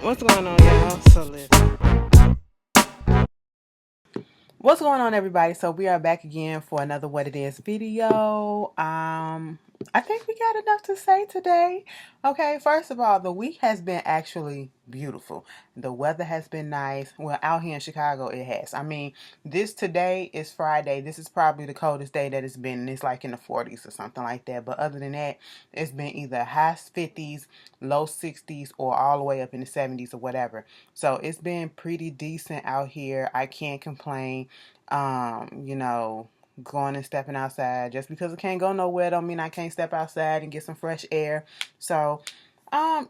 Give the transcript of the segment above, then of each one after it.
What's going on, y'all? So listen. What's going on, everybody? So we are back again for another What It Is video. I think we got enough to say today. Okay, first of all, the week has been actually beautiful. The weather has been nice. Well, out here in Chicago, it has. I mean, this today is Friday. This is probably the coldest day that it's been. It's like in the 40s or something like that. But other than that, it's been either high 50s, low 60s, or all the way up in the 70s or whatever. So it's been pretty decent out here. I can't complain. You know, going and stepping outside. Just because I can't go nowhere don't mean I can't step outside and get some fresh air. So,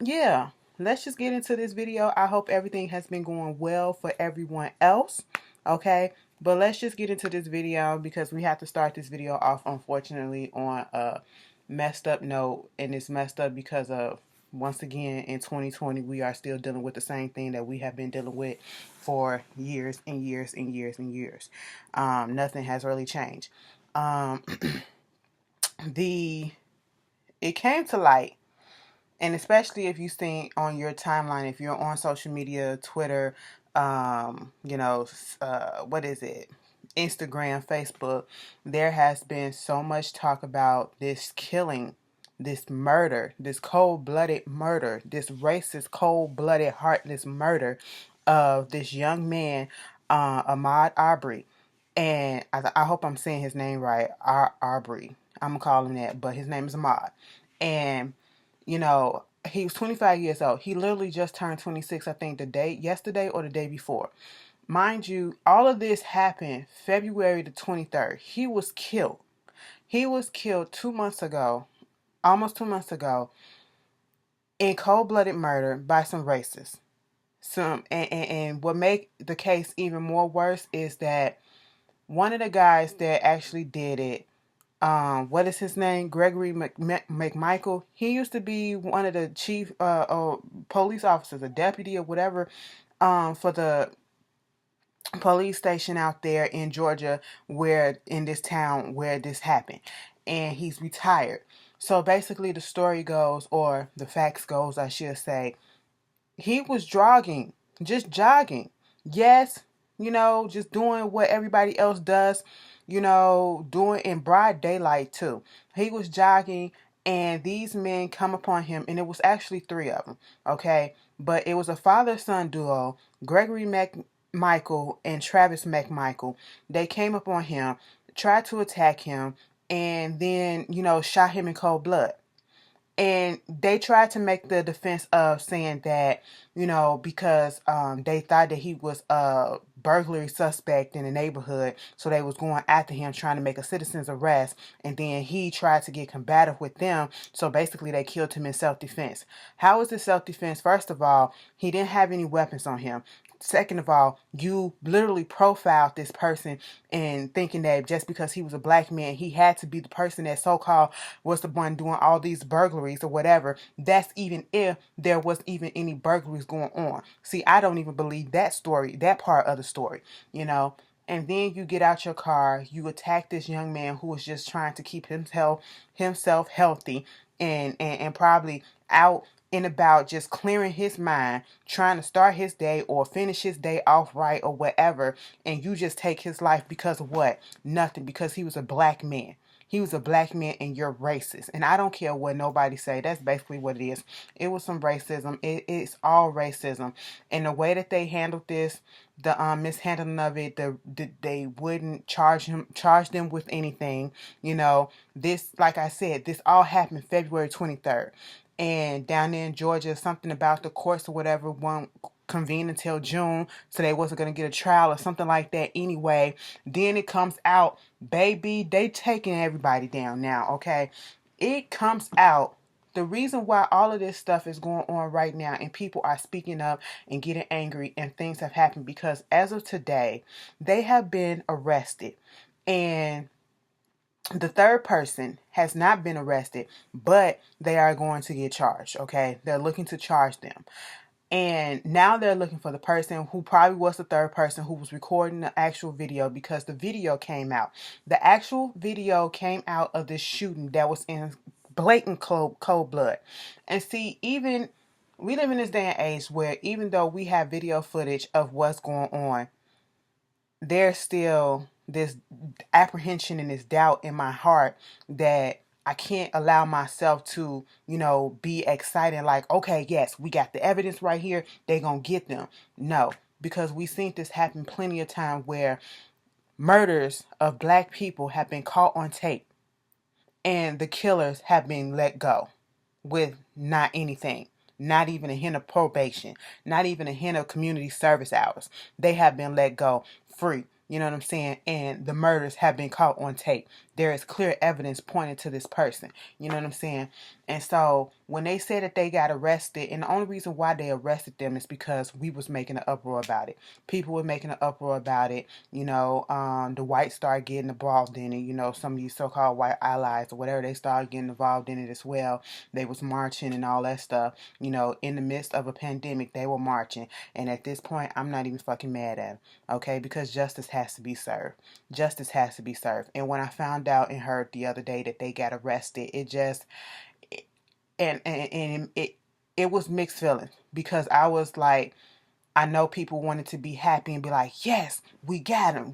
yeah. Let's just get into this video. I hope everything has been going well for everyone else. Okay? But let's just get into this video because we have to start this video off, unfortunately, on a messed up note. And it's messed up because of, once again, in 2020, we are still dealing with the same thing that we have been dealing with for years and years and years and years. Nothing has really changed. Um, it came to light, and especially if you see on your timeline, if you're on social media, Twitter, what is it? Instagram, Facebook, there has been so much talk about this killing, this murder, this cold-blooded murder, this racist, cold-blooded, heartless murder of this young man, Ahmaud Arbery. And I hope I'm saying his name right, Arbery. I'm going to call him that, but his name is Ahmaud. And he was 25 years old. He literally just turned 26, I think, yesterday or the day before. Mind you, all of this happened February the 23rd. He was killed. He was killed 2 months ago, almost 2 months ago, in cold-blooded murder by some racists. And what make the case even more worse is that one of the guys that actually did it, what is his name? Gregory McMichael. He used to be one of the chief police officers, a deputy or whatever, for the police station out there in Georgia, in this town where this happened. And he's retired. So basically the story goes, or the facts goes, I should say, he was jogging, just jogging. Yes, just doing what everybody else does, doing in broad daylight too. He was jogging, and these men come upon him, and it was actually three of them, okay? But it was a father-son duo, Gregory McMichael and Travis McMichael. They came upon him, tried to attack him, and then, shot him in cold blood. And they tried to make the defense of saying that, because they thought that he was a burglary suspect in the neighborhood, so they was going after him trying to make a citizen's arrest, and then he tried to get combative with them, so basically they killed him in self-defense. How is this self-defense? First of all, he didn't have any weapons on him. Second of all, you literally profiled this person and thinking that just because he was a black man, he had to be the person that so-called was the one doing all these burglaries or whatever. That's even if there was even any burglaries going on. See, I don't even believe that story, that part of the story, And then you get out your car, you attack this young man who was just trying to keep himself healthy and probably out and about just clearing his mind, trying to start his day or finish his day off right or whatever, and you just take his life because of what? Nothing, because he was a black man. He was a black man and you're racist. And I don't care what nobody say. That's basically what it is. It was some racism. It's all racism. And the way that they handled this, the mishandling of it, they wouldn't charge them with anything. This, like I said, this all happened February 23rd. And down there in Georgia, something about the courts or whatever won't convene until June, so they wasn't going to get a trial or something like that anyway. Then it comes out, baby, they taking everybody down now, okay? It comes out. The reason why all of this stuff is going on right now and people are speaking up and getting angry and things have happened because as of today, they have been arrested. And the third person has not been arrested, but they are going to get charged, okay? They're looking to charge them. And now they're looking for the person who probably was the third person who was recording the actual video, because the video came out. The actual video came out of this shooting that was in blatant cold blood. And see, even we live in this day and age where even though we have video footage of what's going on, there's still this apprehension and this doubt in my heart that I can't allow myself to, be excited like, okay, yes, we got the evidence right here. They gonna get them. No, because we seen this happen plenty of time where murders of black people have been caught on tape and the killers have been let go with not anything. Not even a hint of probation, not even a hint of community service hours. They have been let go free. You know what I'm saying? And the murders have been caught on tape. There is clear evidence pointing to this person. You know what I'm saying? And so when they said that they got arrested, and the only reason why they arrested them is because we was making an uproar about it. People were making an uproar about it. The whites started getting involved in it. Some of these so-called white allies or whatever, they started getting involved in it as well. They was marching and all that stuff. In the midst of a pandemic, they were marching. And at this point, I'm not even fucking mad at them. Okay? Because justice has to be served. Justice has to be served. And when I found out and heard the other day that they got arrested, it just it was mixed feelings, because I was like, I know people wanted to be happy and be like, yes, we got him,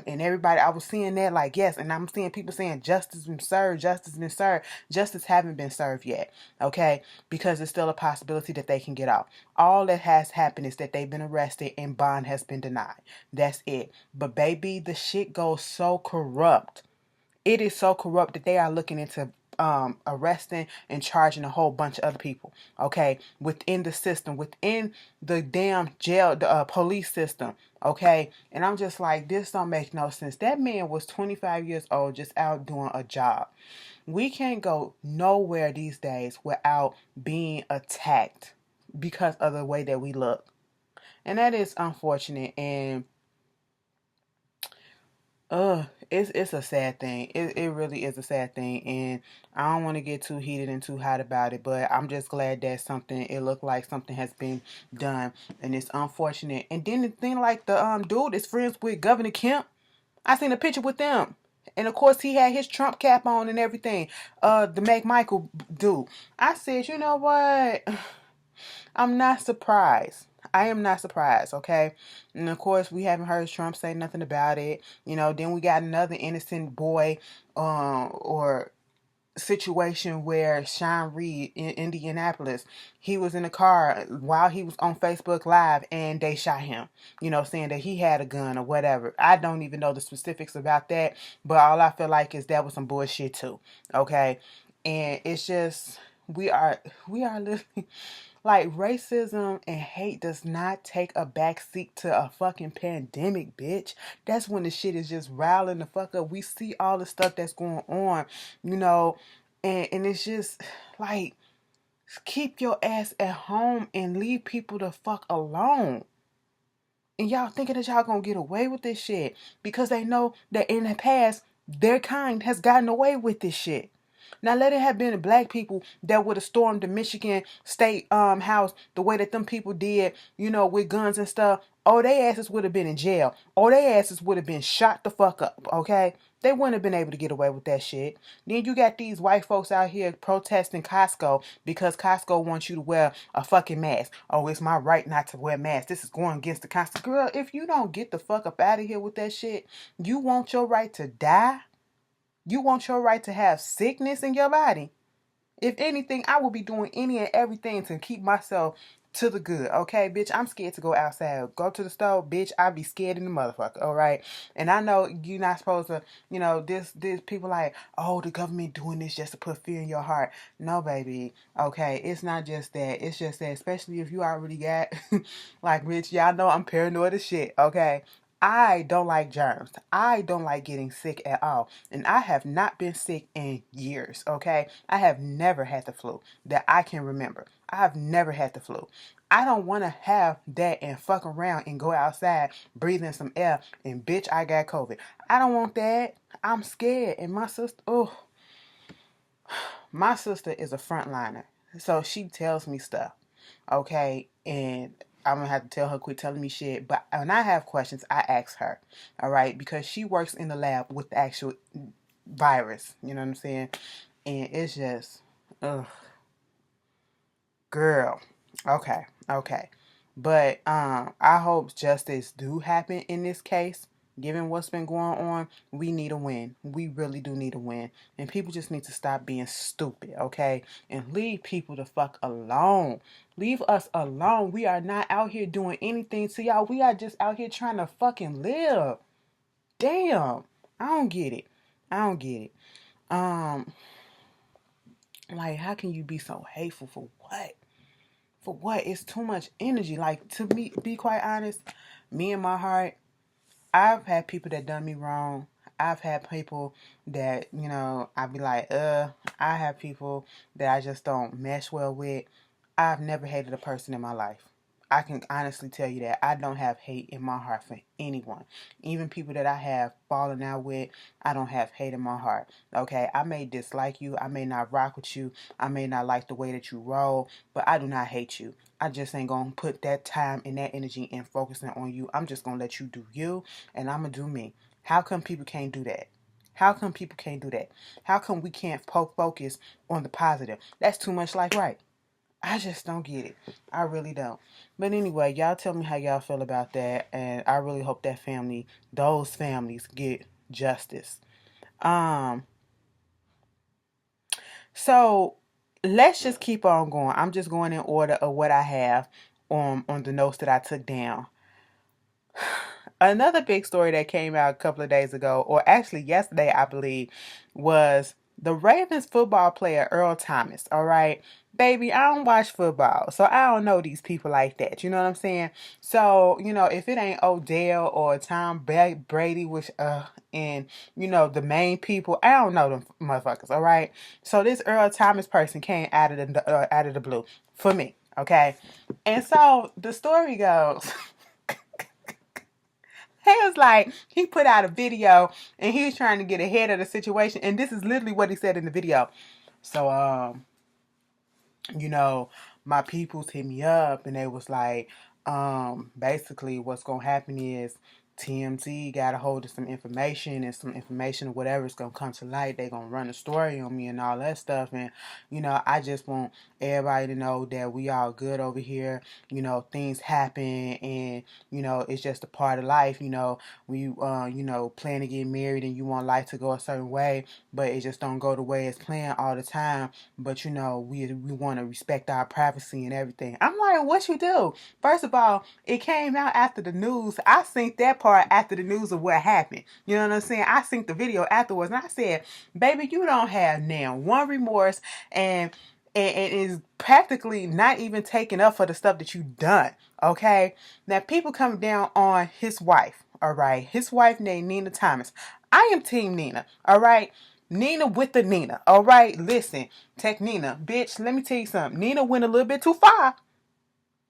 and everybody, I was seeing that like, yes, and I'm seeing people saying justice been served, justice haven't been served yet, okay, because it's still a possibility that they can get out. All that has happened is that they've been arrested and bond has been denied. That's it. But baby, the shit goes so corrupt. It is so corrupt that they are looking into arresting and charging a whole bunch of other people, okay, within the system, within the damn jail, the police system, okay. And I'm just like, this don't make no sense. That man was 25 years old, just out doing a job. We can't go nowhere these days without being attacked because of the way that we look, and that is unfortunate. And it's a sad thing. It really is a sad thing, and I don't want to get too heated and too hot about it, but I'm just glad that it looked like something has been done, and it's unfortunate. And then the thing, like, the dude is friends with Governor Kemp. I seen a picture with them. And of course he had his Trump cap on and everything. The McMichael dude. I said, you know what? I'm not surprised. I am not surprised, okay? And of course, we haven't heard Trump say nothing about it. Then we got another innocent boy or situation where Sean Reed in Indianapolis, he was in the car while he was on Facebook Live and they shot him, saying that he had a gun or whatever. I don't even know the specifics about that, but all I feel like is that was some bullshit too, okay? And it's just, we are literally, like, racism and hate does not take a backseat to a fucking pandemic, bitch. That's when the shit is just riling the fuck up. We see all the stuff that's going on, and it's just like, keep your ass at home and leave people the fuck alone. And y'all thinking that y'all gonna get away with this shit because they know that in the past, their kind has gotten away with this shit. Now, let it have been the black people that would have stormed the Michigan State House the way that them people did, with guns and stuff. Oh, they asses would have been in jail. Oh, they asses would have been shot the fuck up, okay? They wouldn't have been able to get away with that shit. Then you got these white folks out here protesting Costco because Costco wants you to wear a fucking mask. Oh, it's my right not to wear a mask. This is going against the Constitution. Girl, if you don't get the fuck up out of here with that shit, you want your right to die? You want your right to have sickness in your body? If anything, I will be doing any and everything to keep myself to the good, okay, bitch? I'm scared to go outside. Go to the store, bitch. I be scared in the motherfucker, all right? And I know you're not supposed to, this people like, oh, the government doing this just to put fear in your heart. No, baby, okay? It's not just that. It's just that, especially if you already got, like, bitch, y'all know I'm paranoid as shit, okay? I don't like germs. I don't like getting sick at all. And I have not been sick in years, okay? I have never had the flu that I can remember. I have never had the flu. I don't want to have that and fuck around and go outside breathing some air and bitch, I got COVID. I don't want that. I'm scared. And my sister is a frontliner. So she tells me stuff, okay? And I'm going to have to tell her, quit telling me shit. But when I have questions, I ask her, all right? Because she works in the lab with the actual virus, you know what I'm saying? And it's just, ugh. Girl, Okay, okay. But I hope justice do happen in this case. Given what's been going on, we need a win. We really do need a win. And people just need to stop being stupid, okay? And leave people the fuck alone. Leave us alone. We are not out here doing anything to y'all. We are just out here trying to fucking live. Damn. I don't get it. I don't get it. Um, like, how can you be so hateful for what? For what? It's too much energy. Like, to be quite honest, me in my heart, I've had people that done me wrong. I've had people that, I'd be like, I have people that I just don't mesh well with. I've never hated a person in my life. I can honestly tell you that I don't have hate in my heart for anyone. Even people that I have fallen out with, I don't have hate in my heart. Okay, I may dislike you. I may not rock with you. I may not like the way that you roll, but I do not hate you. I just ain't gonna put that time and that energy in focusing on you. I'm just gonna let you do you, and I'm gonna do me. How come people can't do that? How come people can't do that? How come we can't focus on the positive? That's too much like right. I just don't get it. I really don't. But anyway, y'all tell me how y'all feel about that, and I really hope that those families get justice. Um, so let's just keep on going. I'm just going in order of what I have on the notes that I took down. Another big story that came out a couple of days ago, or actually yesterday, I believe, was the Ravens football player Earl Thomas. All right, baby, I don't watch football, so I don't know these people like that. You know what I'm saying? So if it ain't Odell or Tom Brady, which and the main people, I don't know them motherfuckers. All right, so this Earl Thomas person came out of the blue for me. Okay, and so the story goes. He was like, he put out a video and he was trying to get ahead of the situation. And this is literally what he said in the video. So, my peoples hit me up and they was like, basically what's going to happen is TMZ got a hold of some information and some information or whatever is going to come to light. They going to run a story on me and all that stuff. And, I just want everybody to know that we all good over here. Things happen and, it's just a part of life. We, plan to get married and you want life to go a certain way, but it just don't go the way it's planned all the time. But, we want to respect our privacy and everything. I'm like, what you do? First of all, it came out after the news. I seen that part after the news of what happened. You know what I'm saying? I seen the video afterwards and I said, baby, you don't have now one remorse and is practically not even taking up for the stuff that you done. Okay? Now people coming down on his wife. All right. His wife named Nina Thomas. I am Team Nina. All right. Nina with the Nina. All right. Listen, Tech Nina. Bitch, let me tell you something. Nina went a little bit too far.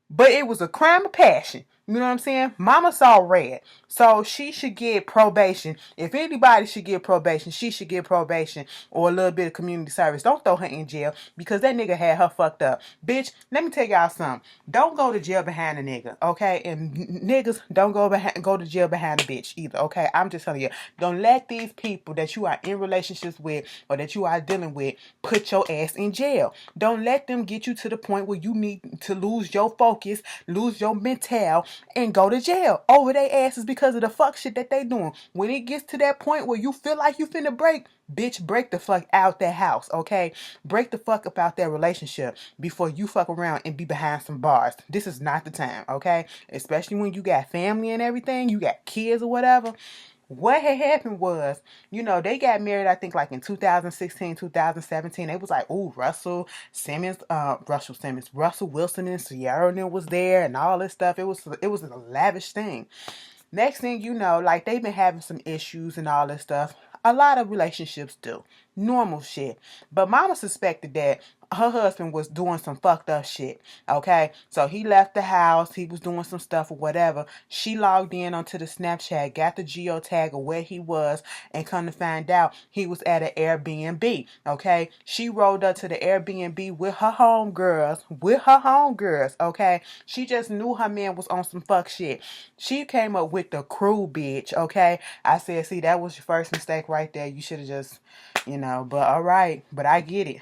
But it was a crime of passion. You know what I'm saying? Mama saw red. So she should get probation. If anybody should get probation, she should get probation or a little bit of community service. Don't throw her in jail because that nigga had her fucked up. Bitch, let me tell y'all something. Don't go to jail behind a nigga, okay? And niggas don't go to jail behind a bitch either, okay? I'm just telling you. Don't let these people that you are in relationships with or that you are dealing with put your ass in jail. Don't let them get you to the point where you need to lose your focus, lose your mental, and go to jail over their asses because of the fuck shit that they doing. When it gets to that point where you feel like you finna break, bitch, break the fuck out that house, okay? Break the fuck up out that relationship before you fuck around and be behind some bars. This is not the time, okay? Especially when you got family and everything, you got kids or whatever. What had happened was, they got married, I think, like in 2016, 2017. They was like, ooh, Russell Wilson and Sierra and was there and all this stuff. It was a lavish thing. Next thing you know, like they've been having some issues and all this stuff. A lot of relationships do. Normal shit. But mama suspected that her husband was doing some fucked up shit. Okay? So he left the house. He was doing some stuff or whatever. She logged in onto the Snapchat, got the geotag of where he was, and come to find out he was at an Airbnb. Okay? She rolled up to the Airbnb with her homegirls. Okay? She just knew her man was on some fuck shit. She came up with the crew, bitch. Okay? I said, see, that was your first mistake right there. You should have just, but all right. But I get it.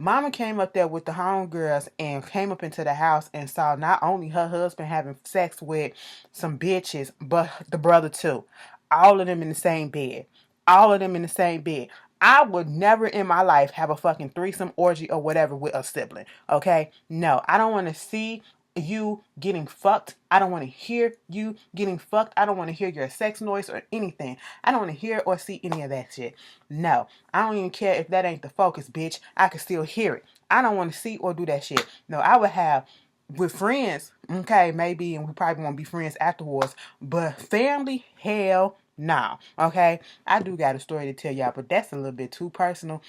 Mama came up there with the homegirls and came up into the house and saw not only her husband having sex with some bitches, but the brother too. All of them in the same bed. All of them in the same bed. I would never in my life have a fucking threesome orgy or whatever with a sibling. Okay? No, I don't want to see you getting fucked. I don't want to hear you getting fucked. I don't want to hear your sex noise or anything. I don't want to hear or see any of that shit. No, I don't even care if that ain't the focus, bitch. I can still hear it. I don't want to see or do that shit. No, I would have with friends, okay, maybe, and we probably won't be friends afterwards, but family, hell no, okay? I do got a story to tell y'all, but that's a little bit too personal.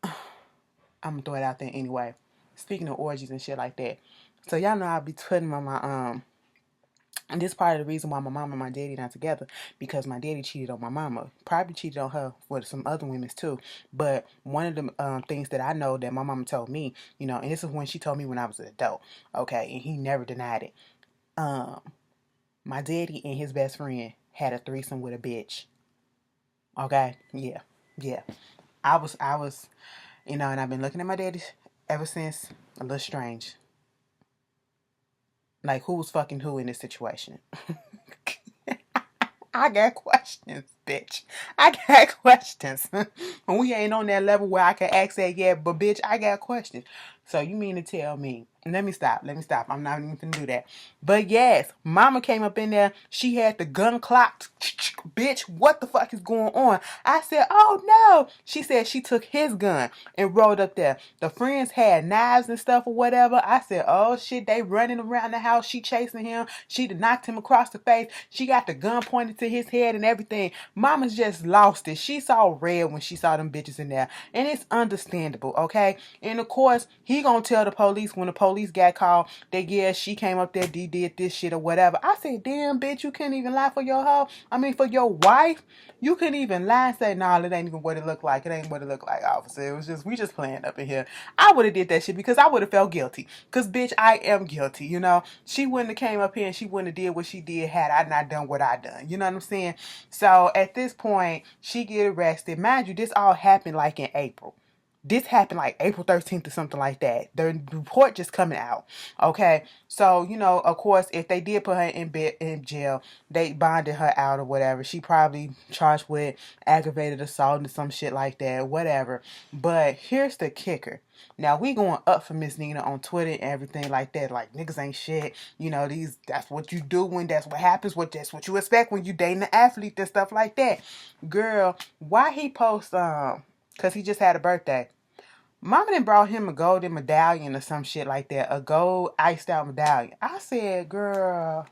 I'm gonna throw it out there anyway. Speaking of orgies and shit like that. So y'all know I'll be putting on my and this part of the reason why my mom and my daddy not together, because my daddy cheated on my mama. Probably cheated on her with some other women too. But one of the things that I know that my mama told me, you know, and this is when she told me when I was an adult, okay, and he never denied it. My daddy and his best friend had a threesome with a bitch. Okay, yeah. I was, you know, and I've been looking at my daddy ever since. A little strange. Like, who was fucking who in this situation? I got questions, bitch. I got questions. We ain't on that level where I can ask that yet, but bitch, I got questions. So you mean to tell me? Let me stop. I'm not even gonna do that. But yes, mama came up in there. She had the gun clocked. Bitch, what the fuck is going on? I said, oh no. She said she took his gun and rode up there. The friends had knives and stuff or whatever. I said, oh shit, they running around the house. She chasing him. She done knocked him across the face. She got the gun pointed to his head and everything. Mama's just lost it. She saw red when she saw them bitches in there. And it's understandable, okay? And of course, he gonna tell the police when the police got called that, yeah, she came up there, did this shit or whatever. I said, damn, bitch, you can't even lie for your hoe. I mean, for your wife. You couldn't even lie and say, nah, it ain't even what it looked like. It ain't what it looked like, officer. It was just, we just playing up in here. I would have did that shit because I would have felt guilty. Because, bitch, I am guilty, you know. She wouldn't have came up here and she wouldn't have did what she did had I not done what I done. You know what I'm saying? So, at this point, she get arrested. Mind you, this all happened like in April. This happened like April 13th or something like that. The report just coming out. Okay. So, you know, of course, if they did put her in jail, they bonded her out or whatever. She probably charged with aggravated assault and some shit like that. Whatever. But here's the kicker. Now we going up for Miss Nina on Twitter and everything like that. Like, niggas ain't shit. You know, that's what you do when that's what happens. That's what you expect when you dating an athlete and stuff like that. Girl, why he post because he just had a birthday. Mama done brought him a golden medallion or some shit like that. A gold iced out medallion. I said, girl,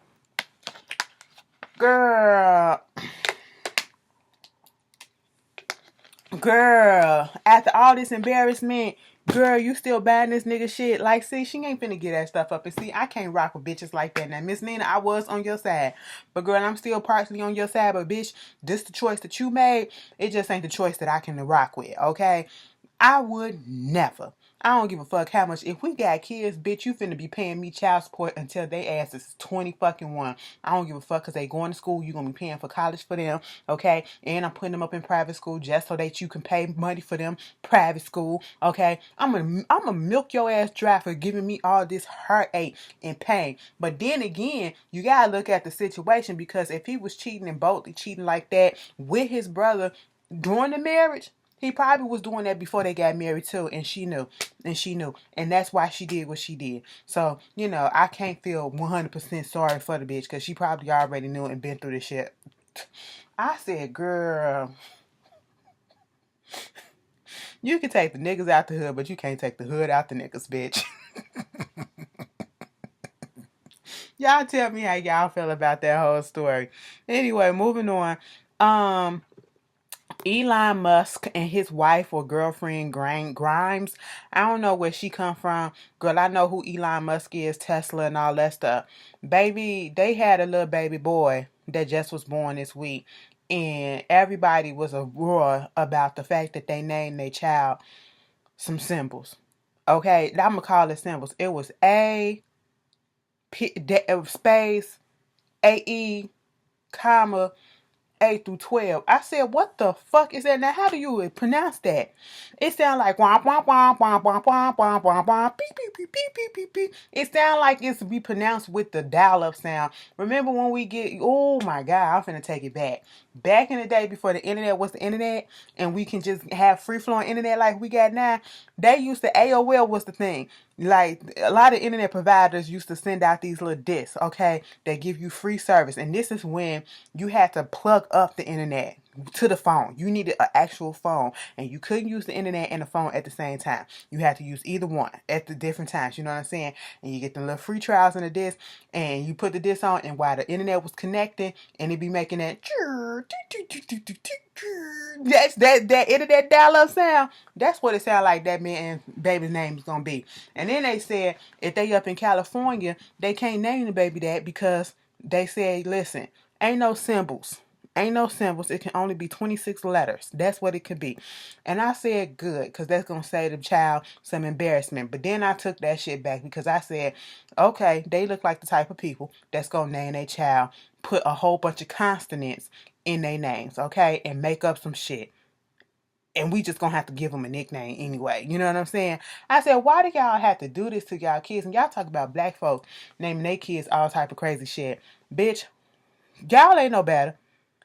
after all this embarrassment, girl, you still buying this nigga shit. Like, see, she ain't finna get that stuff up. And see, I can't rock with bitches like that. Now, Miss Nina, I was on your side. But girl, I'm still partially on your side. But bitch, this the choice that you made. It just ain't the choice that I can rock with, okay? I would never. I don't give a fuck how much. If we got kids, bitch, you finna be paying me child support until they ass is 20 fucking one. I don't give a fuck because they going to school. You gonna be paying for college for them, okay? And I'm putting them up in private school just so that you can pay money for them private school, okay? I'm gonna milk your ass dry for giving me all this heartache and pain. But then again, you gotta look at the situation, because if he was cheating and boldly cheating like that with his brother during the marriage, he probably was doing that before they got married too, and she knew. And that's why she did what she did. So, you know, I can't feel 100% sorry for the bitch, because she probably already knew and been through this shit. I said, girl, you can take the niggas out the hood, but you can't take the hood out the niggas, bitch. Y'all tell me how y'all feel about that whole story. Anyway, moving on. Elon Musk and his wife or girlfriend Grimes. I don't know where she come from. Girl, I know who Elon Musk is, Tesla and all that stuff. Baby, they had a little baby boy that just was born this week. And everybody was a roar about the fact that they named their child some symbols. Okay, I'm going to call it symbols. It was space, AE, comma, 8 through 12. I said, what the fuck is that? Now, how do you pronounce that? It sounds like womp, womp, womp, womp, womp, womp, womp, womp, womp, beep, beep, beep, beep, beep, beep, beep. It sounds like it's to be pronounced with the dial-up sound. Remember when we get, oh my God, I'm finna take it back. Back in the day before the internet was the internet and we can just have free-flowing internet like we got now, they used to, AOL was the thing. Like, a lot of internet providers used to send out these little discs, okay? They give you free service. And this is when you had to plug up the internet to the phone. You needed an actual phone. And you couldn't use the internet and the phone at the same time. You had to use either one at the different times. You know what I'm saying? And you get the little free trials in the disc. And you put the disc on. And while the internet was connecting, and it'd be making that... That's that internet dial-up sound. That's what it sound like that man and baby's name is gonna be. And then they said if they up in California, they can't name the baby that because they said, listen, ain't no symbols. Ain't no symbols. It can only be 26 letters. That's what it could be. And I said good, because that's going to save the child some embarrassment. But then I took that shit back because I said, okay, they look like the type of people that's going to name their child, put a whole bunch of consonants in their names, okay, and make up some shit. And we just gonna have to give them a nickname anyway. You know what I'm saying? I said, why do y'all have to do this to y'all kids? And y'all talk about black folks naming their kids all type of crazy shit. Bitch, y'all ain't no better.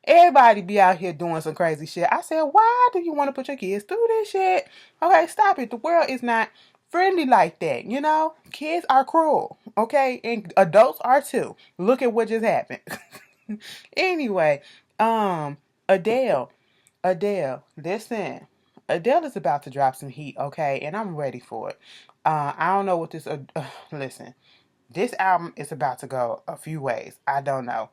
Everybody be out here doing some crazy shit. I said, why do you want to put your kids through this shit? Okay, stop it. The world is not friendly like that, you know? Kids are cruel, okay? And adults are too. Look at what just happened. Anyway, Adele, listen. Adele is about to drop some heat, okay? And I'm ready for it. I don't know what this... listen, this album is about to go a few ways. I don't know.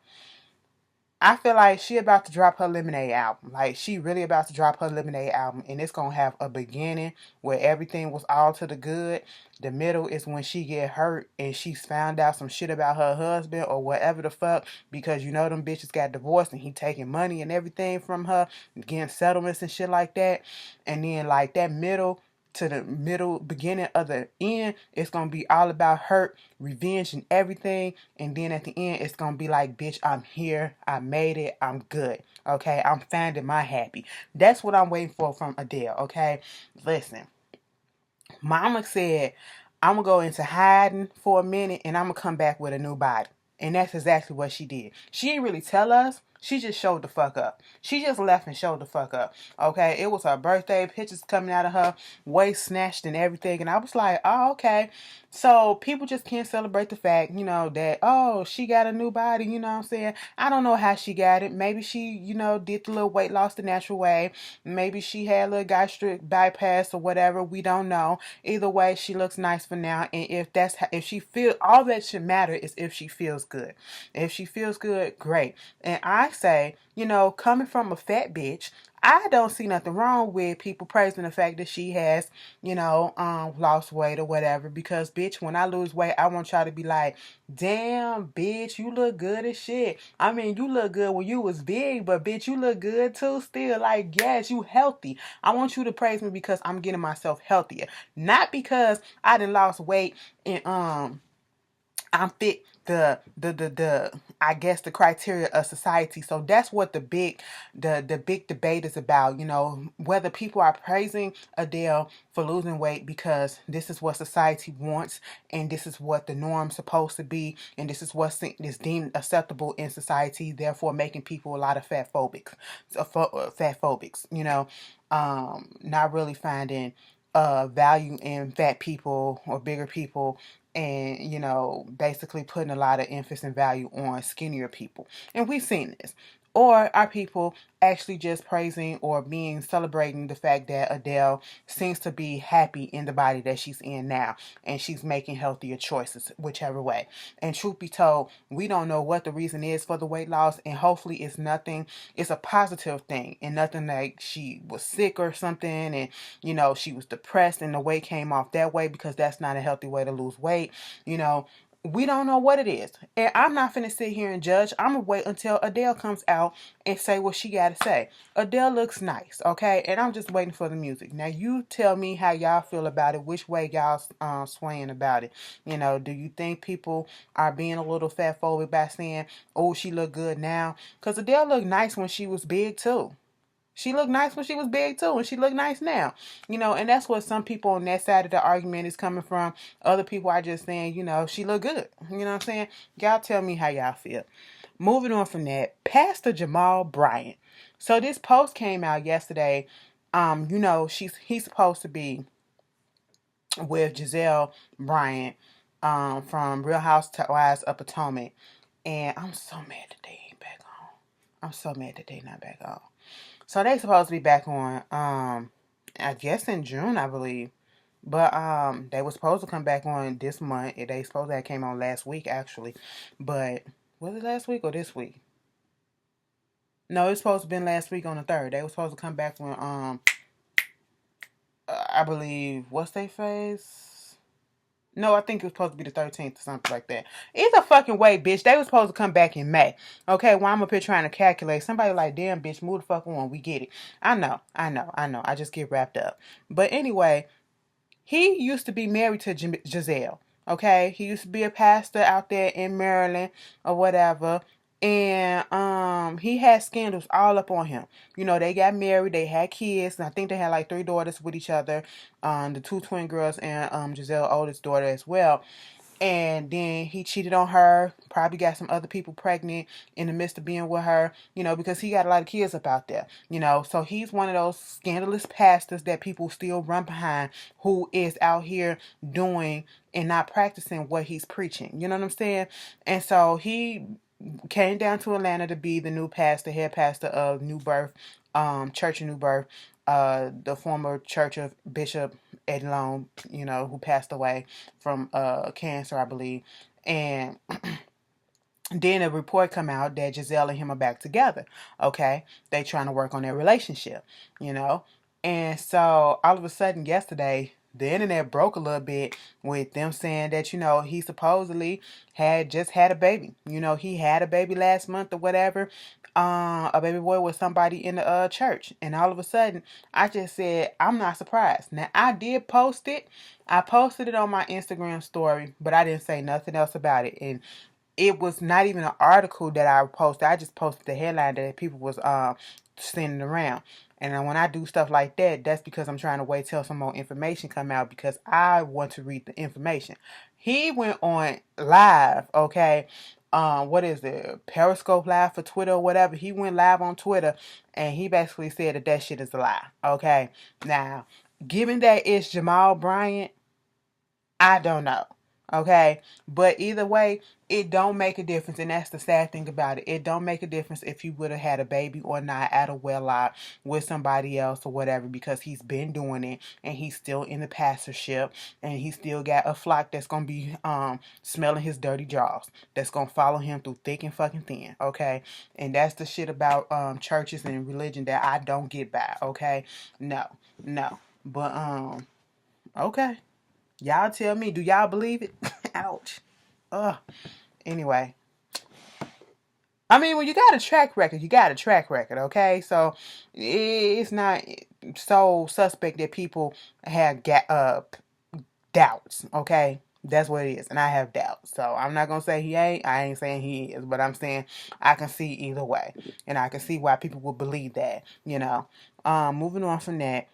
I feel like she about to drop her Lemonade album. Like, she really about to drop her Lemonade album. And it's going to have a beginning where everything was all to the good. The middle is when she get hurt and she's found out some shit about her husband or whatever the fuck. Because you know them bitches got divorced and he taking money and everything from her. Getting settlements and shit like that. And then like that middle to the middle beginning of the end, it's gonna be all about hurt, revenge, and everything. And then at the end, it's gonna be like, bitch, I'm here, I made it, I'm good, okay, I'm finding my happy. That's what I'm waiting for from Adele, okay? Listen, mama said I'm gonna go into hiding for a minute and I'm gonna come back with a new body. And that's exactly what she did. She didn't really tell us. She just showed the fuck up. She just left and showed the fuck up. Okay, it was her birthday, pictures coming out of her, waist snatched and everything. And I was like, oh, okay. So people just can't celebrate the fact, you know, that, oh, she got a new body, you know what I'm saying? I don't know how she got it. Maybe she, you know, did the little weight loss the natural way. Maybe she had a little gastric bypass or whatever. We don't know. Either way, she looks nice for now. And if she feels, all that should matter is if she feels good. If she feels good, great. And I say, you know, coming from a fat bitch, I don't see nothing wrong with people praising the fact that she has, you know, lost weight or whatever. Because, bitch, when I lose weight, I want y'all to be like, damn, bitch, you look good as shit. I mean, you look good when you was big, but, bitch, you look good too still. Like, yes, you healthy. I want you to praise me because I'm getting myself healthier. Not because I done lost weight and, I'm fit the I guess the criteria of society. So that's what the big debate is about, you know, whether people are praising Adele for losing weight because this is what society wants and this is what the norm's supposed to be and this is what is deemed acceptable in society, therefore making people a lot of fat phobics, you know, not really finding value in fat people or bigger people, and, you know, basically putting a lot of emphasis and value on skinnier people. And we've seen this. Or are people actually just praising or celebrating the fact that Adele seems to be happy in the body that she's in now and she's making healthier choices, whichever way. And truth be told, we don't know what the reason is for the weight loss, and hopefully it's a positive thing and nothing like she was sick or something and, you know, she was depressed and the weight came off that way, because that's not a healthy way to lose weight, you know. We don't know what it is. And I'm not finna sit here and judge. I'm gonna wait until Adele comes out and say what she gotta say. Adele looks nice, okay? And I'm just waiting for the music. Now you tell me how y'all feel about it, which way y'all swaying about it. You know, do you think people are being a little fat phobic by saying, oh, she look good now? Because Adele looked nice when she was big too. She looked nice when she was big too, and she looked nice now. You know, and that's what some people on that side of the argument is coming from. Other people are just saying, you know, she looked good. You know what I'm saying? Y'all tell me how y'all feel. Moving on from that, Pastor Jamal Bryant. So this post came out yesterday. You know, he's supposed to be with Giselle Bryant, from Real Housewives of Potomac. And I'm so mad that they ain't back on. I'm so mad that they not back on. So they supposed to be back on, I guess in June, I believe. But they were supposed to come back on this month. They supposed to have came on last week, actually. But was it last week or this week? No, it's supposed to have been last week on the 3rd. They were supposed to come back on, I believe, what's they phase? No, I think it was supposed to be the 13th or something like that. Either fucking way, bitch. They were supposed to come back in May. Okay, while I'm up here trying to calculate. Somebody like, damn, bitch, move the fuck on. We get it. I know. I just get wrapped up. But anyway, he used to be married to Giselle. Okay, he used to be a pastor out there in Maryland or whatever. And he had scandals all up on him. You know, they got married, they had kids, and I think they had like 3 daughters with each other. The 2 twin girls and Giselle's oldest daughter as well. And then he cheated on her, probably got some other people pregnant in the midst of being with her, you know, because he got a lot of kids up out there, you know. So he's one of those scandalous pastors that people still run behind, who is out here doing and not practicing what he's preaching. You know what I'm saying? And so he came down to Atlanta to be the new pastor, head pastor of New Birth, Church of New Birth, the former Church of Bishop Elon, you know, who passed away from cancer, I believe. And then a report come out that Giselle and him are back together. Okay, they trying to work on their relationship, you know. And so all of a sudden yesterday, the internet broke a little bit with them saying that, you know, he supposedly had just had a baby. You know, he had a baby last month or whatever. A baby boy with somebody in the church. And all of a sudden, I just said, I'm not surprised. Now, I did post it. I posted it on my Instagram story, but I didn't say nothing else about it. And it was not even an article that I posted. I just posted the headline that people was sending around. And when I do stuff like that, that's because I'm trying to wait till some more information come out, because I want to read the information. He went on live, okay? What is it? Periscope Live for Twitter or whatever. He went live on Twitter and he basically said that shit is a lie. Okay. Now, given that it's Jamal Bryant, I don't know. Okay. But either way, it don't make a difference. And that's the sad thing about it. It don't make a difference if you would have had a baby or not at a wedlock with somebody else or whatever, because he's been doing it and he's still in the pastorship and he still got a flock that's gonna be smelling his dirty jaws. That's gonna follow him through thick and fucking thin. Okay. And that's the shit about churches and religion that I don't get by. Okay. No. But okay. Y'all tell me, do y'all believe it? Ouch. Ugh. Anyway. I mean, when you got a track record, you got a track record, okay? So, it's not so suspect that people have doubts, okay? That's what it is. And I have doubts. So, I'm not going to say he ain't. I ain't saying he is. But I'm saying I can see either way. And I can see why people would believe that, you know. Moving on from that.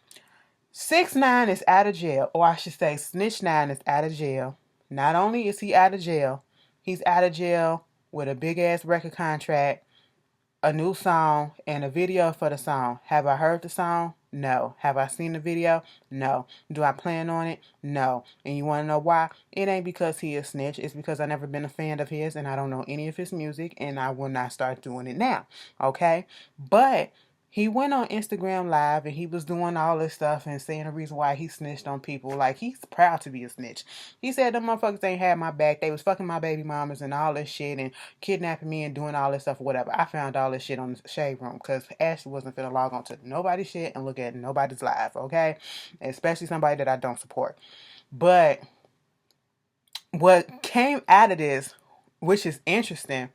6ix9ine is out of jail, or I should say Snitch 9 is out of jail. Not only is he out of jail, he's out of jail with a big ass record contract, a new song, and a video for the song. Have I heard the song? No. Have I seen the video? No. Do I plan on it? No. And you want to know why? It ain't because he is snitch. It's because I've never been a fan of his and I don't know any of his music and I will not start doing it now. Okay? But he went on Instagram Live and he was doing all this stuff and saying the reason why he snitched on people. Like, he's proud to be a snitch. He said them motherfuckers ain't had my back. They was fucking my baby mamas and all this shit and kidnapping me and doing all this stuff or whatever. I found all this shit on the Shade Room because Ashley wasn't finna log on to nobody's shit and look at nobody's live, okay? Especially somebody that I don't support. But what came out of this, which is interesting,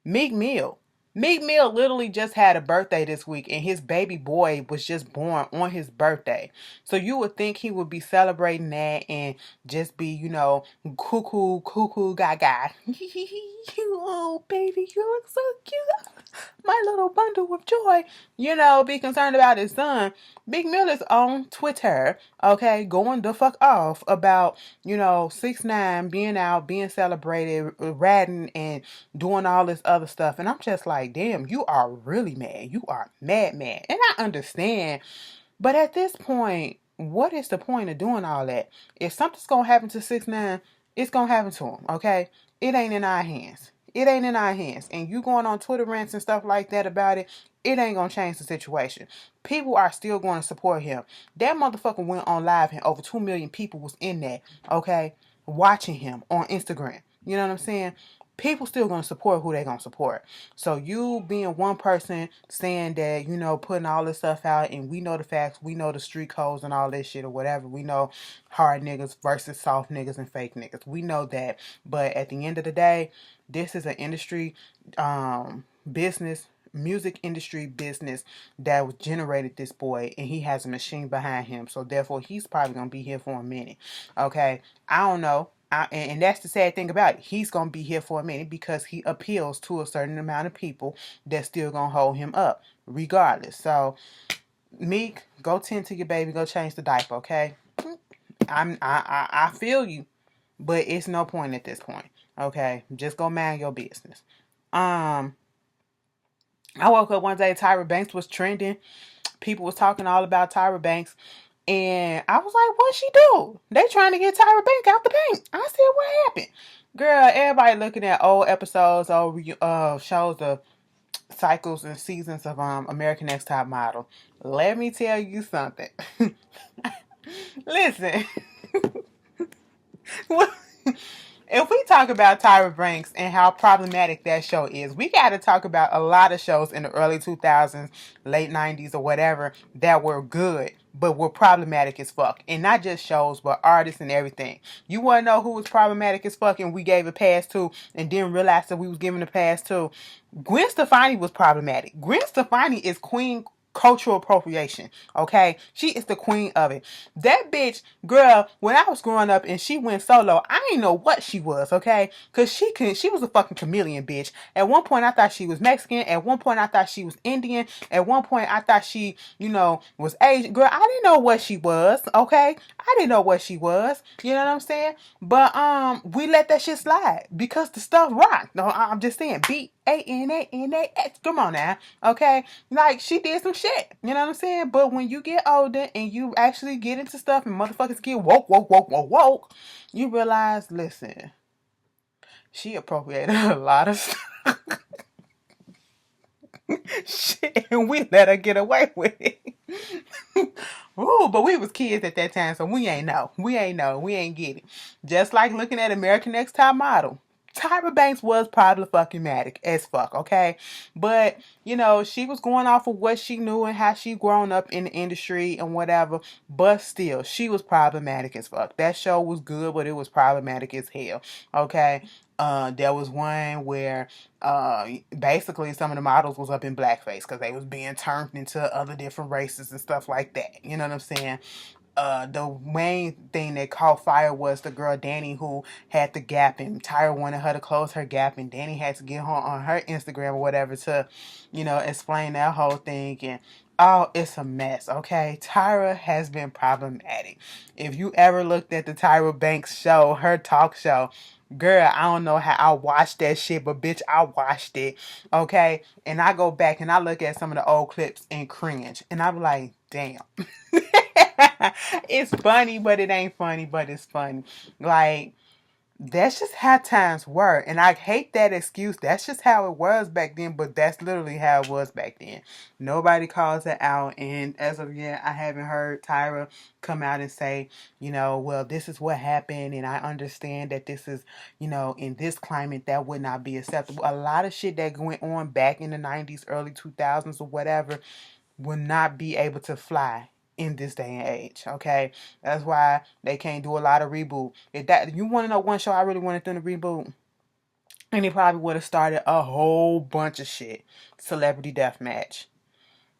Meek Mill. Meek Mill literally just had a birthday this week, and his baby boy was just born on his birthday. So you would think he would be celebrating that and just be, cuckoo, gaga. Oh, baby, you look so cute. My little bundle of joy. Be concerned about his son. Meek Mill is on Twitter, okay, going the fuck off about, 6ix9ine being out, being celebrated, ratting, and doing all this other stuff. And I'm just like, damn, you are really mad. You are mad. And I understand. But at this point, what is the point of doing all that? If something's going to happen to 6ix9ine, it's going to happen to him, okay? It ain't in our hands. It ain't in our hands. And you going on Twitter rants and stuff like that about it, it ain't going to change the situation. People are still going to support him. That motherfucker went on live and over 2 million people was in there, okay, watching him on Instagram. You know what I'm saying? People still gonna support who they gonna support. So you being one person saying that, putting all this stuff out, and we know the facts, we know the street codes and all this shit or whatever. We know hard niggas versus soft niggas and fake niggas. We know that. But at the end of the day, this is an industry business, music industry business that was generated this boy, and he has a machine behind him. So therefore he's probably gonna be here for a minute. Okay. I don't know. And that's the sad thing about it. He's going to be here for a minute because he appeals to a certain amount of people that's still going to hold him up regardless. So, Meek, go tend to your baby. Go change the diaper, okay? I feel you, but it's no point at this point, okay? Just go mind your business. I woke up one day, Tyra Banks was trending. People was talking all about Tyra Banks. And I was like, what she do? They trying to get Tyra Banks out the bank. I said, what happened? Girl, everybody looking at old episodes, old shows of cycles and seasons of American Next Top Model. Let me tell you something. Listen. If we talk about Tyra Banks and how problematic that show is, we got to talk about a lot of shows in the early 2000s, late 90s, or whatever that were good, but were problematic as fuck. And not just shows, but artists and everything. You want to know who was problematic as fuck and we gave a pass to and didn't realize that we was giving a pass to? Gwen Stefani was problematic. Gwen Stefani is queen cultural appropriation, okay? She is the queen of it. That bitch, girl, when I was growing up and she went solo, I didn't know what she was, okay? Because she was a fucking chameleon, bitch. At one point, I thought she was Mexican. At one point, I thought she was Indian. At one point, I thought she, was Asian. Girl, I didn't know what she was, okay? I didn't know what she was. You know what I'm saying? But, we let that shit slide because the stuff rocked. No, I'm just saying, Bananas. Come on now, okay? Like, she did some shit. You know what I'm saying? But when you get older and you actually get into stuff and motherfuckers get woke, you realize, listen, she appropriated a lot of stuff. Shit, and we let her get away with it. Ooh, but we was kids at that time, so we ain't know. We ain't get it. Just like looking at American Next Top Model. Tyra Banks was probably fucking matic as fuck, okay? But, she was going off of what she knew and how she grown up in the industry and whatever. But still, she was problematic as fuck. That show was good, but it was problematic as hell, okay? There was one where basically some of the models was up in blackface because they was being turned into other different races and stuff like that. You know what I'm saying? The main thing that caught fire was the girl Danny who had the gap, and Tyra wanted her to close her gap, and Danny had to get her on her Instagram or whatever to, explain that whole thing. And oh, it's a mess, okay? Tyra has been problematic. If you ever looked at the Tyra Banks show, her talk show, girl, I don't know how I watched that shit, but bitch, I watched it, okay? And I go back and I look at some of the old clips and cringe, and I'm like, damn. It's funny, but it ain't funny, but it's funny. Like, that's just how times were. And I hate that excuse. That's just how it was back then, but that's literally how it was back then. Nobody calls it out. And as of yet, I haven't heard Tyra come out and say, well, this is what happened. And I understand that this is, in this climate, that would not be acceptable. A lot of shit that went on back in the 90s, early 2000s or whatever would not be able to fly in this day and age. Okay, that's why they can't do a lot of reboot. If that you want to know one show I really wanted them to reboot, and it probably would have started a whole bunch of shit. Celebrity Deathmatch.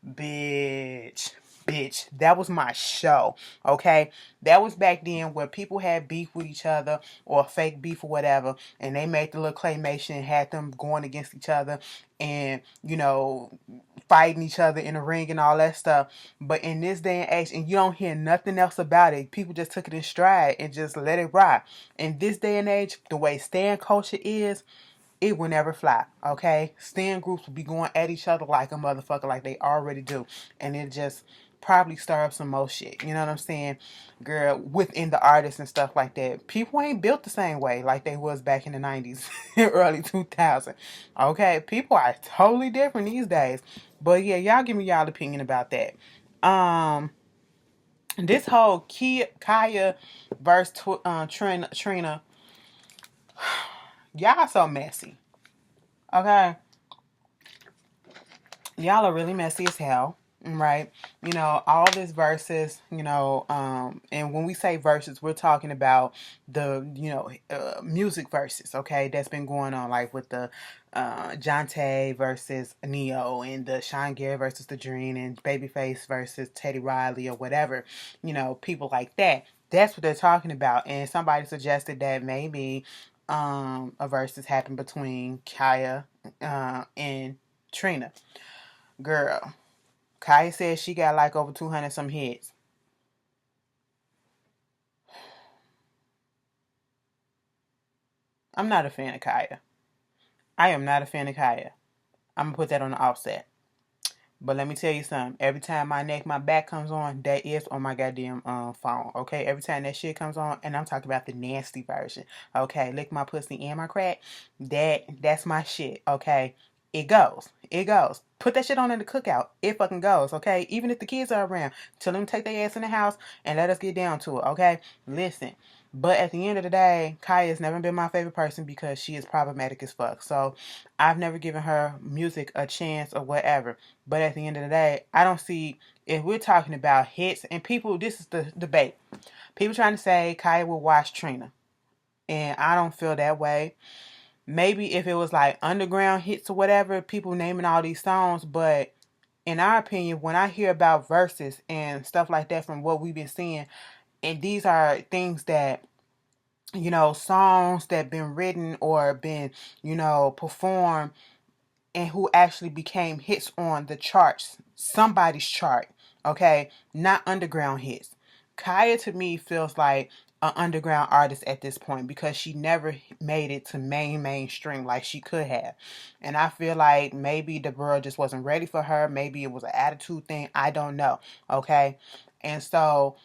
Bitch. Bitch. That was my show. Okay? That was back then where people had beef with each other or fake beef or whatever. And they made the little claymation and had them going against each other and, fighting each other in the ring and all that stuff. But in this day and age, and you don't hear nothing else about it. People just took it in stride and just let it ride. In this day and age, the way stand culture is, it will never fly, okay? Stand groups will be going at each other like a motherfucker, like they already do. And it just probably stir up some more shit. You know what I'm saying? Girl, within the artists and stuff like that. People ain't built the same way like they was back in the 90s, early 2000s. Okay? People are totally different these days. But yeah, y'all give me y'all opinion about that. This whole Kaya versus Trina, y'all so messy. Okay? Y'all are really messy as hell, right? All this verses, and when we say verses, we're talking about the, music verses, okay? That's been going on, like with the Jonte versus Neo and the Sean Gary versus The Dream and Babyface versus Teddy Riley or whatever, people like that. That's what they're talking about. And somebody suggested that maybe a versus happened between Kaya and Trina. Girl, Kaya says she got like over 200 some hits. I'm not a fan of Kaya. I am not a fan of Kaya. I'm going to put that on the offset. But let me tell you something. Every time my back comes on, that is on my goddamn phone. Okay? Every time that shit comes on, and I'm talking about the nasty version. Okay? Lick my pussy and my crack. That's my shit. Okay? It goes. It goes. Put that shit on in the cookout. It fucking goes. Okay? Even if the kids are around. Tell them to take their ass in the house and let us get down to it. Okay? Listen. But at the end of the day, Kaya has never been my favorite person because she is problematic as fuck. So I've never given her music a chance or whatever. But at the end of the day, I don't see, if we're talking about hits and people, this is the debate. People trying to say Kaya will watch Trina. And I don't feel that way. Maybe if it was like underground hits or whatever, people naming all these songs. But in our opinion, when I hear about verses and stuff like that from what we've been seeing, and these are things that, songs that been written or been, performed and who actually became hits on the charts, somebody's chart, okay? Not underground hits. Kaya to me feels like an underground artist at this point because she never made it to mainstream like she could have. And I feel like maybe the world just wasn't ready for her. Maybe it was an attitude thing. I don't know, okay? And so,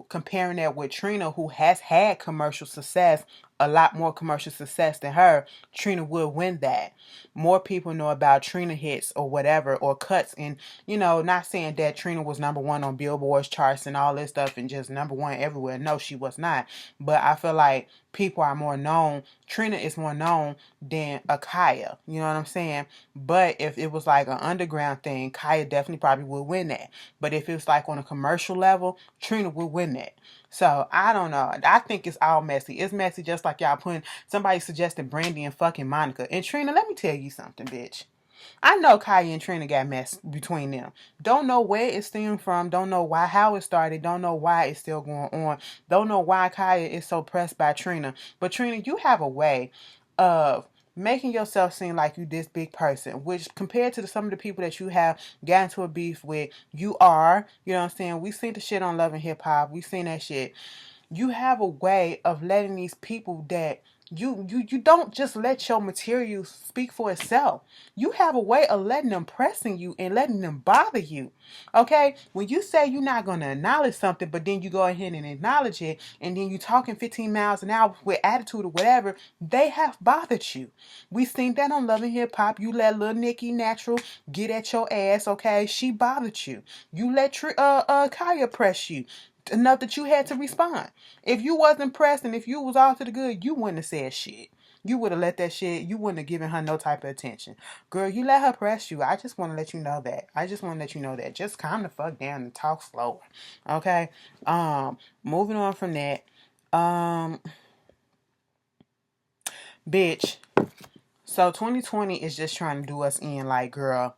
comparing that with Trina, who has had commercial success, a lot more commercial success than her, Trina would win that. More people know about Trina hits or whatever, or cuts. And, not saying that Trina was number one on Billboard's charts and all this stuff and just number one everywhere. No, she was not. But I feel like people are more known. Trina is more known than a Kaya. You know what I'm saying? But if it was like an underground thing, Kaya definitely probably would win that. But if it was like on a commercial level, Trina would win that. So, I don't know. I think it's all messy. It's messy just like y'all putting, somebody suggested Brandy and fucking Monica. And Trina, let me tell you something, bitch. I know Kaya and Trina got messed between them. Don't know where it stemmed from. Don't know why, how it started. Don't know why it's still going on. Don't know why Kaya is so pressed by Trina. But Trina, you have a way of making yourself seem like you this big person, which compared to some of the people that you have gotten into a beef with, you are, you know what I'm saying? We seen the shit on Love and Hip Hop. We seen that shit. You have a way of letting these people that you don't just let your material speak for itself. You have a way of letting them pressing you and letting them bother you. Okay? When you say you're not going to acknowledge something, but then you go ahead and acknowledge it, and then you talking 15 miles an hour with attitude or whatever, they have bothered you. We seen that on Love and Hip Hop. You let little Nicki Natural get at your ass, okay? She bothered you. You let Kaya press you enough that you had to respond. If you wasn't pressed and if you was all to the good, you wouldn't have said shit. you would have let that shit, you wouldn't have given her no type of attention. Girl, you let her press you. I just want to let you know that. I just want to let you know that. Just calm the fuck down and talk slower. Okay? Moving on from that. Bitch. So 2020 is just trying to do us in like, girl,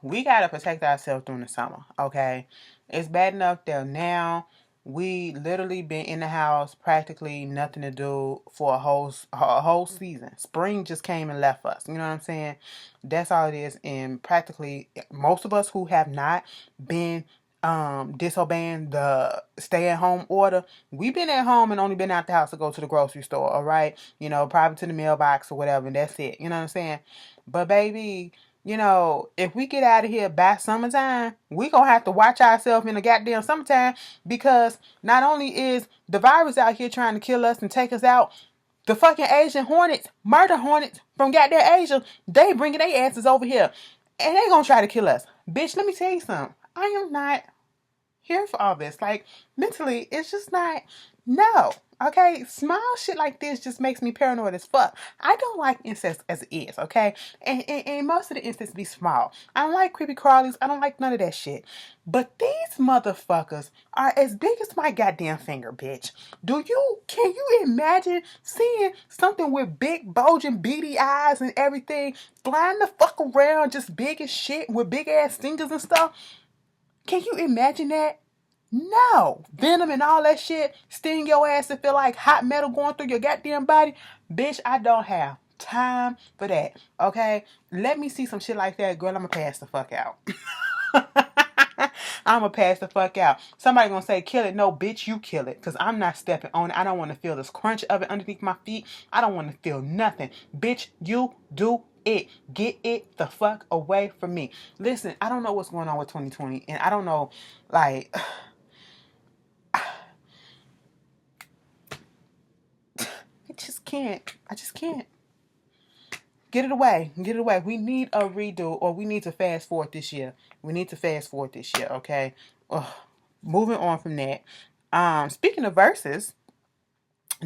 we gotta protect ourselves during the summer, okay? It's bad enough that now we literally been in the house, practically nothing to do for a whole season. Spring just came and left us. You know what I'm saying? That's all it is. And practically most of us who have not been disobeying the stay at home order, we've been at home and only been out the house to go to the grocery store, all right? You know, probably to the mailbox or whatever, and that's it. You know what I'm saying? But baby, you know, if we get out of here by summertime, we gonna have to watch ourselves in the goddamn summertime, because not only is the virus out here trying to kill us and take us out, the fucking Asian hornets, murder hornets from goddamn Asia, they bringing their asses over here, and they gonna try to kill us. Bitch, let me tell you something. I am not here for all this. Like, mentally, it's just not, no. Okay, small shit like this just makes me paranoid as fuck. I don't like incest as it is, okay? And most of the incest be small. I don't like creepy crawlies. I don't like none of that shit. But these motherfuckers are as big as my goddamn finger, bitch. Can you imagine seeing something with big bulging beady eyes and everything flying the fuck around just big as shit with big ass fingers and stuff? Can you imagine that? No. Venom and all that shit sting your ass and feel like hot metal going through your goddamn body. Bitch, I don't have time for that. Okay? Let me see some shit like that, girl. I'ma pass the fuck out. I'ma pass the fuck out. Somebody gonna say, kill it. No, bitch, you kill it. Because I'm not stepping on it. I don't want to feel this crunch of it underneath my feet. I don't want to feel nothing. Bitch, you do it. Get it the fuck away from me. Listen, I don't know what's going on with 2020. And I don't know, like... I just can't. Get it away. Get it away. We need a redo, or we need to fast forward this year. Okay? Ugh. Moving on from that. Speaking of verses,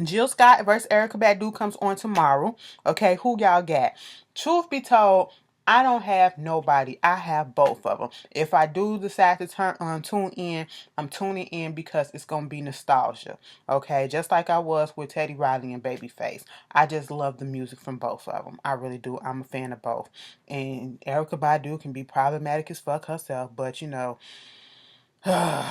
Jill Scott versus Erykah Badu comes on tomorrow. Okay, who y'all got? Truth be told, I don't have nobody. I have both of them. If I do decide to tune in, I'm tuning in because it's going to be nostalgia. Okay, just like I was with Teddy Riley and Babyface. I just love the music from both of them. I really do. I'm a fan of both. And Erykah Badu can be problematic as fuck herself, but you know. And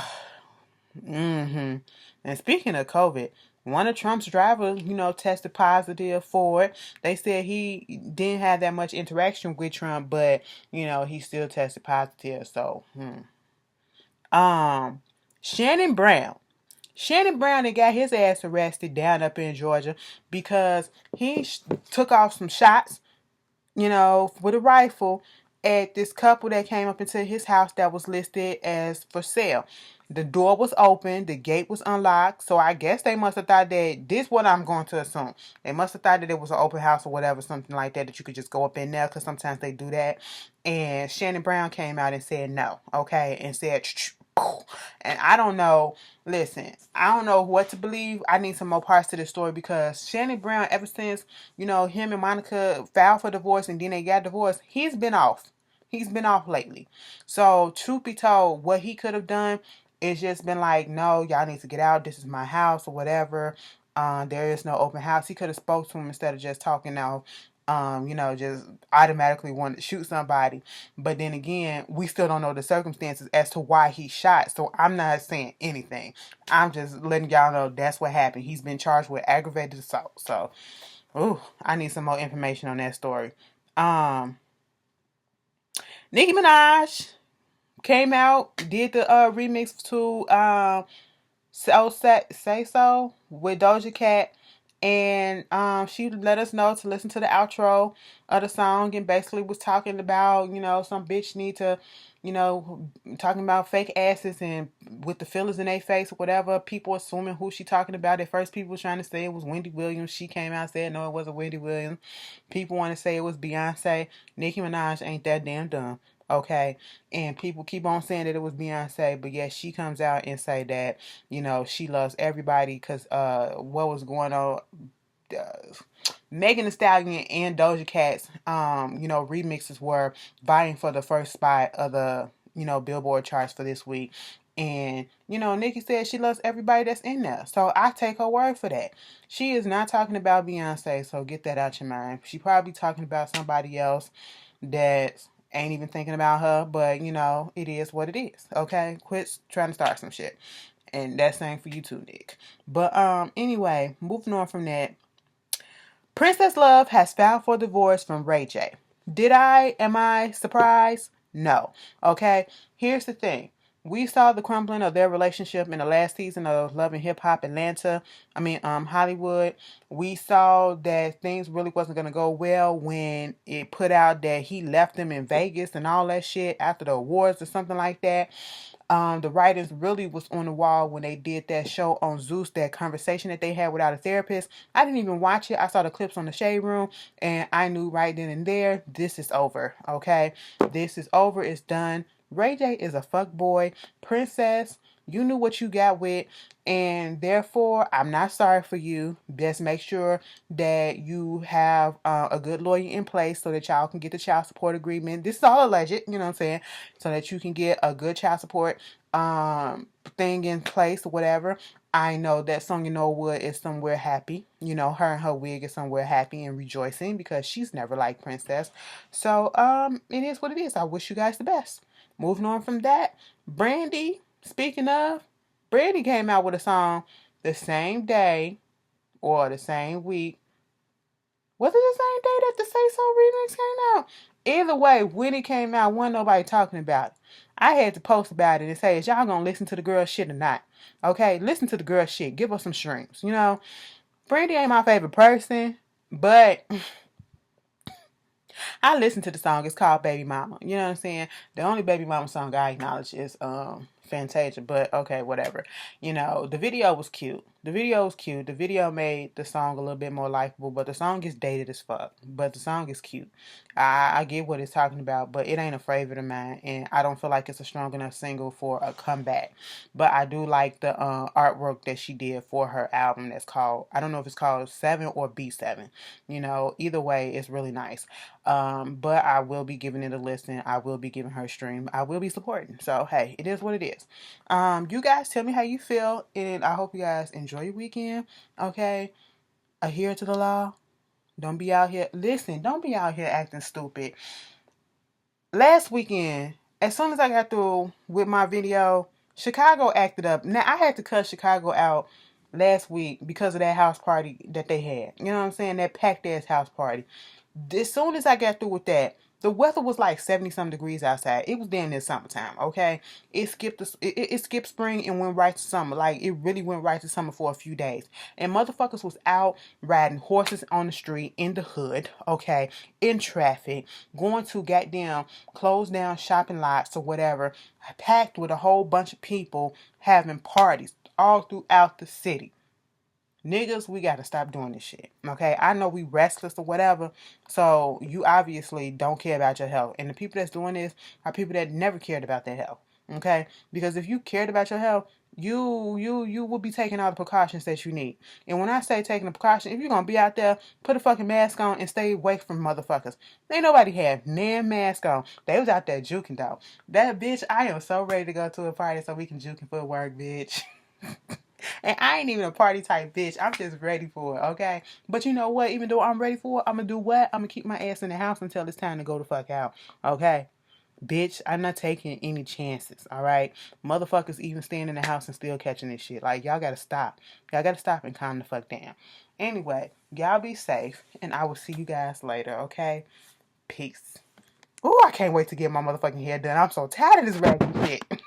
speaking of COVID, one of Trump's drivers, tested positive for it. They said he didn't have that much interaction with Trump, but, he still tested positive. So, Shannon Brown. Shannon Brown had got his ass arrested down up in Georgia because he took off some shots, with a rifle at this couple that came up into his house that was listed as for sale. The door was open. The gate was unlocked. So I guess they must have thought that, this is what I'm going to assume. They must have thought that it was an open house or whatever, something like that you could just go up in there, because sometimes they do that. And Shannon Brown came out and said no, okay, and said, and I don't know, listen, I don't know what to believe. I need some more parts to the story, because Shannon Brown, ever since, him and Monica filed for divorce and then they got divorced, he's been off. He's been off lately. So, truth be told, what he could have done, it's just been like, no, y'all need to get out. This is my house or whatever. There is no open house. He could have spoke to him instead of just talking now. Just automatically wanted to shoot somebody. But then again, we still don't know the circumstances as to why he shot. So I'm not saying anything. I'm just letting y'all know that's what happened. He's been charged with aggravated assault. So, I need some more information on that story. Nicki Minaj came out, did the remix to Say So with Doja Cat, and she let us know to listen to the outro of the song, and basically was talking about, some bitch need to, talking about fake asses and with the fillers in their face or whatever. People assuming who she talking about. At first people were trying to say it was Wendy Williams. She came out and said no, it wasn't Wendy Williams. People want to say it was Beyonce. Nicki Minaj ain't that damn dumb. Okay, and people keep on saying that it was Beyonce, but yes, she comes out and say that, she loves everybody, because what was going on Megan Thee Stallion and Doja Cat's remixes were vying for the first spot of the Billboard charts for this week. And Nicki said she loves everybody that's in there. So I take her word for that. She is not talking about Beyonce, so get that out your mind. She probably talking about somebody else that ain't even thinking about her, but it is what it is. Okay? Quit trying to start some shit. And that's same for you too, Nick. But anyway, moving on from that. Princess Love has filed for divorce from Ray J. Am I surprised? No. Okay? Here's the thing. We saw the crumbling of their relationship in the last season of Love and Hip Hop Hollywood. We saw that things really wasn't going to go well when it put out that he left them in Vegas and all that shit after the awards or something like that. The writings really was on the wall when they did that show on Zeus, that conversation that they had without a therapist. I didn't even watch it. I saw the clips on the Shade Room, and I knew right then and there, this is over, okay? This is over. It's done. Ray J is a fuck boy. Princess, you knew what you got with, and therefore, I'm not sorry for you. Just make sure that you have a good lawyer in place so that y'all can get the child support agreement. This is all alleged, you know what I'm saying? So that you can get a good child support thing in place or whatever. I know that Sonya Norwood is somewhere happy. Her and her wig is somewhere happy and rejoicing because she's never liked Princess. So, it is what it is. I wish you guys the best. Moving on from that, Brandy, speaking of, Brandy came out with a song the same day or the same week. Was it the same day that the Say So remix came out? Either way, when it came out, wasn't nobody talking about it. I had to post about it and say, is y'all gonna listen to the girl shit or not? Okay, listen to the girl shit. Give us some streams. Brandy ain't my favorite person, but I listened to the song. It's called Baby Mama. You know what I'm saying? The only Baby Mama song I acknowledge is Fantasia, but okay, whatever. The video was cute. The video made the song a little bit more likable, but the song is dated as fuck. But the song is cute. I get what it's talking about, but it ain't a favorite of mine, and I don't feel like it's a strong enough single for a comeback. But I do like the artwork that she did for her album that's called, I don't know if it's called 7 or B7. Either way, it's really nice. But I will be giving it a listen. I will be giving her a stream. I will be supporting. So, hey, it is what it is. You guys tell me how you feel, and I hope you guys enjoy your weekend. Okay? Adhere to the law. Don't be out here. Listen, don't be out here acting stupid. Last weekend, as soon as I got through with my video, Chicago acted up. Now, I had to cut Chicago out last week because of that house party that they had. You know what I'm saying? That packed ass house party. As soon as I got through with that, the weather was like 70-some degrees outside. It was damn near summertime, okay? It skipped spring and went right to summer. Like, it really went right to summer for a few days. And motherfuckers was out riding horses on the street, in the hood, okay? In traffic, going to goddamn closed down shopping lots or whatever, packed with a whole bunch of people having parties all throughout the city. Niggas, we gotta stop doing this shit, okay? I know we restless or whatever, so you obviously don't care about your health. And the people that's doing this are people that never cared about their health, okay? Because if you cared about your health, you will be taking all the precautions that you need. And when I say taking the precaution, if you're gonna be out there, put a fucking mask on and stay away from motherfuckers. Ain't nobody had man mask on. They was out there juking though. That bitch, I am so ready to go to a party so we can juke and footwork, bitch. And I ain't even a party type bitch. I'm just ready for it, okay? But you know what? Even though I'm ready for it, I'm gonna do what? I'm gonna keep my ass in the house until it's time to go the fuck out, okay? Bitch, I'm not taking any chances, alright? Motherfuckers even staying in the house and still catching this shit. Like, y'all gotta stop. Y'all gotta stop and calm the fuck down. Anyway, y'all be safe, and I will see you guys later, okay? Peace. Ooh, I can't wait to get my motherfucking hair done. I'm so tired of this raggedy shit.